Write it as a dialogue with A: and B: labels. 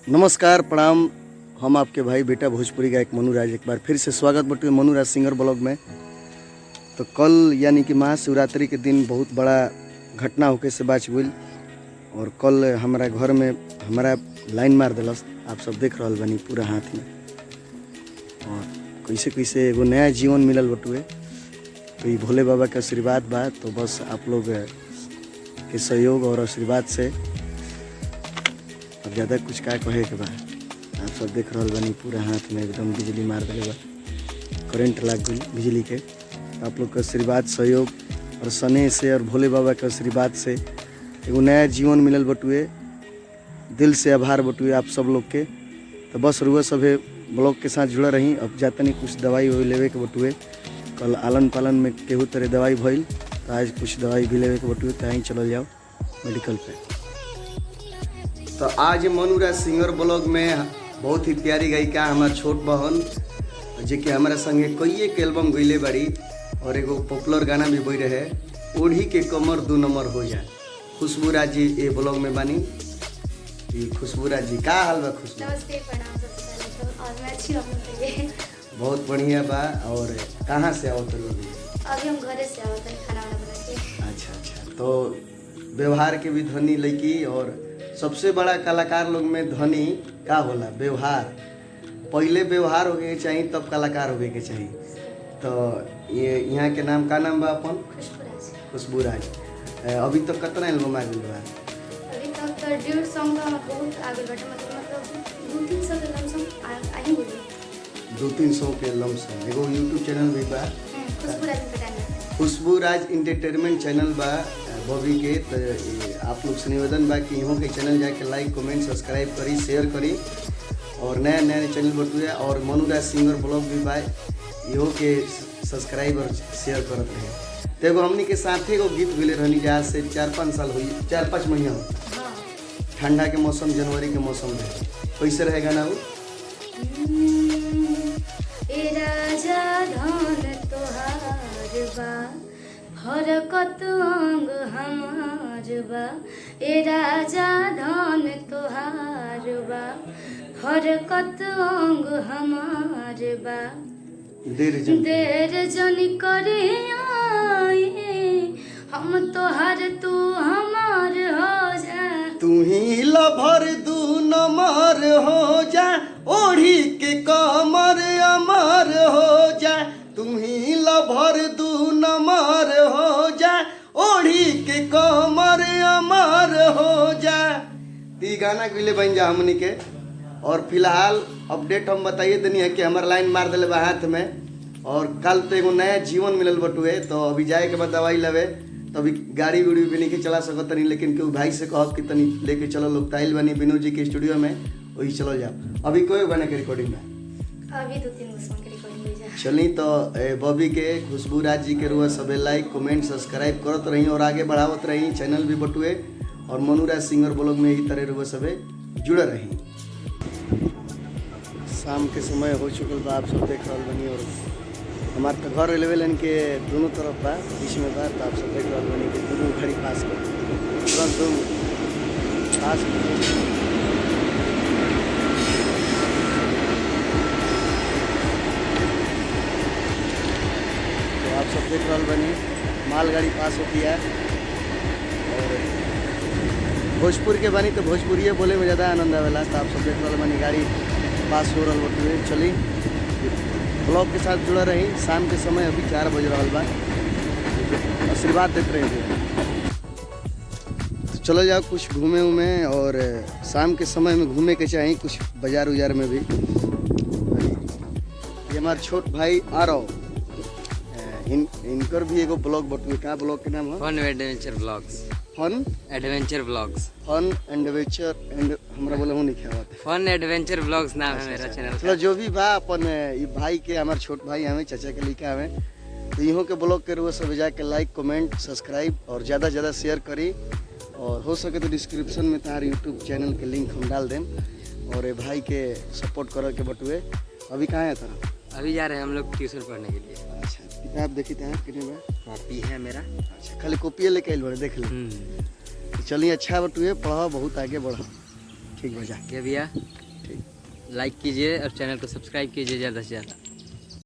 A: नमस्कार प्रणाम। हम आपके भाई बेटा भोजपुरी गायक मनु राज एक बार फिर से स्वागत बटुए मनु राज सिंगर ब्लॉग में। तो कल यानी कि महाशिवरात्रि के दिन बहुत बड़ा घटना होके से बाच गई और कल हमारा घर में हमारा लाइन मार दिलस। आप सब देख रहा बनी पूरा हाथ में और कैसे कैसे एगो नया जीवन मिलल बटुए। तो ये भोले बाबा के आशीर्वाद बा। तो बस आप लोग के सहयोग और आशीर्वाद से अब ज़्यादा कुछ का कहे के बा। आप सब देख रहा बनी पूरा हाथ में एकदम बिजली मार दिले बा, करंट लग गई बिजली के। आप लोग का आशीर्वाद सहयोग और स्नेह से और भोले बाबा के आशीर्वाद से एगो नया जीवन मिलल बटुए। दिल से आभार बटुए आप सब लोग के। तो बस रुआ सभे ब्लॉग के साथ जुड़ा रही। अब जाता नहीं कुछ दवाई वही लेवे के बटुए। कल आलन पालन में केहू तरह दवाई भइल, तो आज कुछ दवाई भी लेवे के बटुए। तो यहीं चल जाओ मेडिकल पे। तो आज मनु राज सिंगर ब्लॉग में बहुत ही प्यारी गायिका हमार छोट बहन जे कि हमारा संगे कई एक एल्बम गईले बाड़ी और एगो पॉपुलर गाना भी बज रहे ओढ़ी के कमर 2 नंबर हो जाए। खुशबू राज जी ये ब्लॉग में बानी। खुशबू राज जी का हाल बा? खुशबू
B: नमस्ते, प्रणाम। सबसे पहले तो और मैं अच्छी रहूँ।
A: बहुत बढ़िया बा। और कहाँ से आओ तुम?
B: अभी हम घरे से आओ तो खाना वाना बना के।
A: अच्छा। तो व्यवहार के भी धनी लड़की और सबसे बड़ा कलाकार लोग में धनी का होला व्यवहार। पहले व्यवहार हो गए चाहिए तब कलाकार हो के चाहिए। तो ये यहाँ के नाम का नाम बा अपन? खुशबू राज। अभी तक कितना एल्बम आ गई बा?
B: अभी तक तो 1.5 सॉन्ग का बहुत आगे बढ़े, मतलब 2-3 सौ के लमसम आ ही बोलिए।
A: 200-300 के लमसम। एगो यूट्यूब चैनल भी बा
B: खुशबू राज इंटरटेनमेंट।
A: खुशबू राज इंटरटेनमेंट चैनल बा बॉबी के। तो आप लोग से निवेदन बा कि इहों के चैनल जाके लाइक कमेंट सब्सक्राइब करी, शेयर करी और नया नया चैनल बटुए। और मनु राज सिंगर ब्लॉग भी बा, इहो के सब्सक्राइब और शेयर करत रहे। तो एगो हमनी के साथे एगो गीत गले रहनी जहाँ से 4-5 साल हुई, 4-5 महीना हो।
B: हाँ।
A: ठंडा के मौसम, जनवरी के मौसम रहे। कैसे रहेगा ना वो?
B: ए राजा धन तोहार बा, हरकत अंग हमार बा। ए राजा धन तोहार बा, हरकत अंग हमार बा। देर जन करे आए, हम तोहर तू हमार हो जा।
A: तू ही लभर 2 नंबर हो जा, ओढ़ी के कमर अमर हो जा। तू ही लभर 2 नंबर हो जा, ओढ़ी के कमर अमर हो जा। ई गाना गईले बन जा हमनी के। और फिलहाल अपडेट हम बताइए देनी है कि हमारा लाइन मार दिले बा हाथ में और कल तो एगो नया जीवन मिलल बटुए। तो अभी जाए के बाद दवाई लेवे। तो अभी गाड़ी उड़ी भी नहीं चला सकत तनी, लेकिन केहू भाई से कहब कि तनी लेके चलो। लोग ताइल बनी विनोद जी के स्टूडियो में, वही चलो जाओ। अभी कोई गाने के रिकॉर्डिंग में
B: अभी 2-3 सॉन्ग के रिकॉर्डिंग हो जा।
A: चली। तो बॉबी के खुशबू राज जी के रुआ सबे लाइक कमेंट सब्सक्राइब करत रही और आगे बढ़ावत रही। चैनल भी बटुए और मनु राज सिंगर ब्लॉग में यही तरह रुआ सबे जुड़े रही। शाम के समय हो चुकल बा, आप सब देख रहा बनी। और हमार तो घर रेलवे लाइन के दोनों तरफ बा, बीच में बा। तो आप सब देख रहा बनी कि दोनों घड़ी पास कर तुरंत दो पास। तो आप सब देख रहा बनी मालगाड़ी पास होती है। और भोजपुर के बनी तो भोजपुरिये बोले में ज़्यादा आनंद आवेला। तो आप सब देख रहा बनी गाड़ी पास हो रहा बटुए। चली ब्लॉग के साथ जुड़ा रही। शाम के समय अभी 4 बज रहा बा। आशीर्वाद देते रहे। तो चलो जाओ कुछ घूमे उमे। और शाम के समय में घूमे के चाहिए कुछ बाजार उजार में भी। ये हमारे छोट भाई आ रहा इनकर भी एगो ब्लॉग बटुए। का ब्लॉग के नाम है?
C: Fun adventure blogs.
A: Fun
C: adventure blogs.
A: Fun adventure and हमरा बोले हूँ नहीं क्या
C: फन एडवेंचर ब्लॉग्स नाम है मेरा चैनल।
A: चलो जो भी बा अपन ये भाई के हमारे छोट भाई हमें चाचा के लिखा हमें। तो इहों के ब्लॉग के रुआ सब जाके लाइक कमेंट सब्सक्राइब और ज़्यादा से ज़्यादा शेयर करी। और हो सके तो डिस्क्रिप्शन में तार यूट्यूब चैनल के लिंक हम डाल दें। और ये भाई के सपोर्ट कर के बटुए। अभी कहाँ है था?
C: अभी जा रहे हैं हम लोग ट्यूशन पढ़ने के लिए।
A: अच्छा, किताब देखी थे कितने में?
C: कॉपी है मेरा।
A: अच्छा, खाली कॉपी लेके आइल बड़े देख ले। तो चलिए अच्छा बटुए, पढ़ा बहुत आगे बढ़ा। ठीक बजा
C: ये भैया लाइक कीजिए और चैनल को सब्सक्राइब कीजिए ज़्यादा से ज़्यादा।